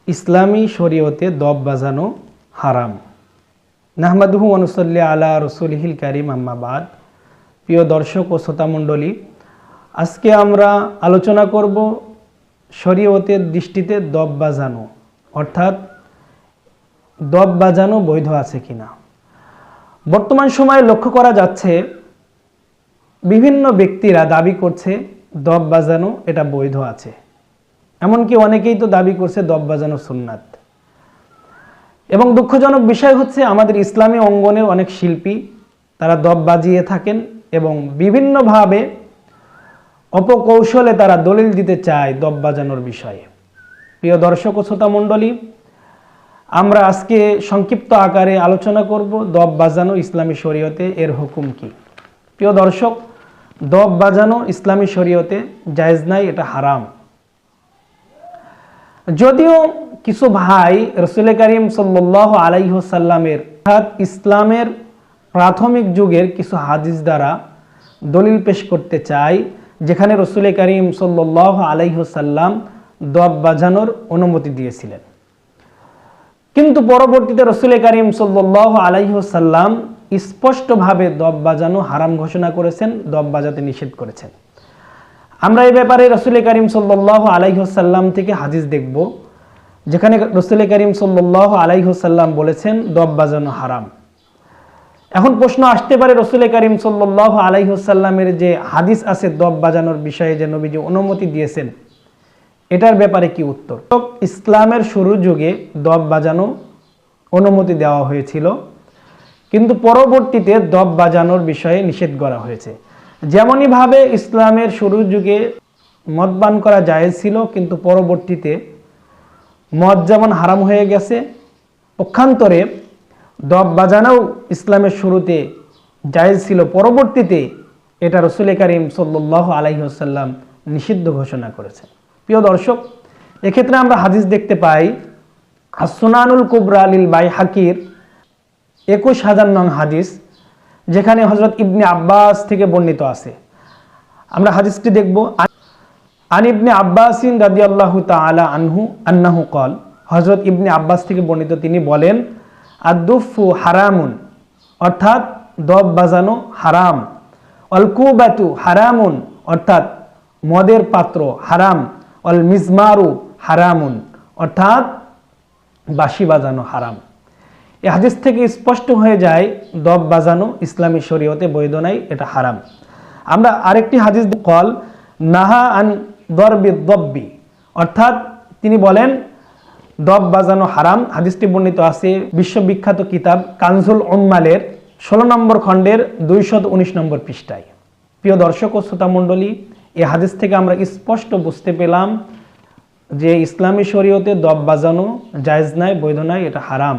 ইসলামী শরীয়তে দব বাজানো হারাম। নাহমাদুহু ওয়া নুসাল্লি আলা রাসূলিহিল কারীম, আম্মা বাদ। প্রিয় দর্শক ও শ্রোতামণ্ডলী, আজকে আমরা আলোচনা করব শরীয়তের দৃষ্টিতে দব বাজানো, অর্থাৎ দব বাজানো বৈধ আছে কিনা। বর্তমান সময়ে লক্ষ্য করা যাচ্ছে বিভিন্ন ব্যক্তিরা দাবি করছে দব বাজানো এটা বৈধ আছে, এমনকি অনেকেই তো দাবি করছে দব বাজানো সুন্নাত। এবং দুঃখজনক বিষয় হচ্ছে আমাদের ইসলামী অঙ্গনের অনেক শিল্পী তারা দব বাজিয়ে থাকেন এবং বিভিন্নভাবে অপকৌশলে তারা দলিল দিতে চায় দব বাজানোর বিষয়ে। প্রিয় দর্শক ও শ্রোতামণ্ডলী, আমরা আজকে সংক্ষিপ্ত আকারে আলোচনা করব দব বাজানো ইসলামী শরীয়তে এর হুকুম কি। প্রিয় দর্শক, দব বাজানো ইসলামী শরীয়তে জায়েজ নাই, এটা হারাম। যদিও কিছু ভাই রাসূল করিম সাল্লাল্লাহু আলাইহি ওয়াসাল্লামের অর্থাৎ ইসলামের প্রাথমিক যুগের কিছু হাদিস দ্বারা দলিল পেশ করতে চায় যেখানে রাসূল করিম সাল্লাল্লাহু আলাইহি ওয়াসাল্লাম দব বাজানোর অনুমতি দিয়েছিলেন, কিন্তু পরবর্তীতে রাসূল করিম সাল্লাল্লাহু আলাইহি ওয়াসাল্লাম স্পষ্টভাবে দব বাজানো হারাম ঘোষণা করেছেন, দব বাজাতে নিষেধ করেছেন। আমরা এই ব্যাপারে রাসূল করিম সাল্লাল্লাহু আলাইহি ওয়াসাল্লাম থেকে হাদিস দেখব যেখানে রাসূল করিম সাল্লাল্লাহু আলাইহি ওয়াসাল্লাম বলেছেন দব বাজানো হারাম। এখন প্রশ্ন আসতে পারে, রাসূল করিম সাল্লাল্লাহু আলাইহি ওয়াসাল্লামের যে হাদিস আছে দব বাজানোর বিষয়ে যে নবীজি অনুমতি দিয়েছেন, এটার ব্যাপারে কি উত্তর? ইসলামের শুরুর যুগে দব বাজানো অনুমতি দেওয়া হয়েছিল, কিন্তু পরবর্তীতে দব বাজানোর বিষয়ে নিষেধ করা হয়েছে। যেমনইভাবে ইসলামের শুরুর যুগে মদ পান করা জায়েজ ছিল, কিন্তু পরবর্তীতে মদ যেমন হারাম হয়ে গেছে, পক্ষান্তরে দব বাজানোও ইসলামের শুরুতে জায়েজ ছিল, পরবর্তীতে এটা রাসূল করিম সাল্লাল্লাহু আলাইহি ওয়াসাল্লাম নিষিদ্ধ ঘোষণা করেছেন। প্রিয় দর্শক, এক্ষেত্রে আমরা হাদিস দেখতে পাই আস-সুনানুল কুবরা লিল বাইহাকির 21,000 নং হাদিস, যেখানে হযরত ইবনে আব্বাস থেকে বর্ণিত আছে। আমরা হাদিসটি দেখব। আন ইবনে আব্বাসিন রাদিয়াল্লাহু তাআলা আনহু আন্নাহু ক্বাল, হযরত ইবনে আব্বাস থেকে বর্ণিত, তিনি বলেন আদ-দুফু হারামুন, অর্থাৎ দব বাজানো হারাম। অল কুবাতু হারামুন, অর্থাৎ মদের পাত্র হারাম। অল মিজমারু হারামুন, অর্থাৎ বাঁশি বাজানো হারাম। এই হাদিস থেকে স্পষ্ট হয়ে যায় দব বাজানো ইসলামী শরীয়তে বৈধ নাই, এটা হারাম। আমরা আরেকটি হাদিস কল নাহা আন দরবি দব্বি, অর্থাৎ তিনি বলেন দব বাজানো হারাম। হাদিসটি বর্ণিত আছে বিশ্ববিখ্যাত কিতাব কানজুল উম্মালের 16 নম্বর খণ্ডের 219 নম্বর পৃষ্ঠায়। প্রিয় দর্শক ও শ্রোতামণ্ডলী, এই হাদিস থেকে আমরা স্পষ্ট বুঝতে পেলাম যে ইসলামী শরীয়তে দব বাজানো জায়েজ নাই, বৈধ নাই, এটা হারাম।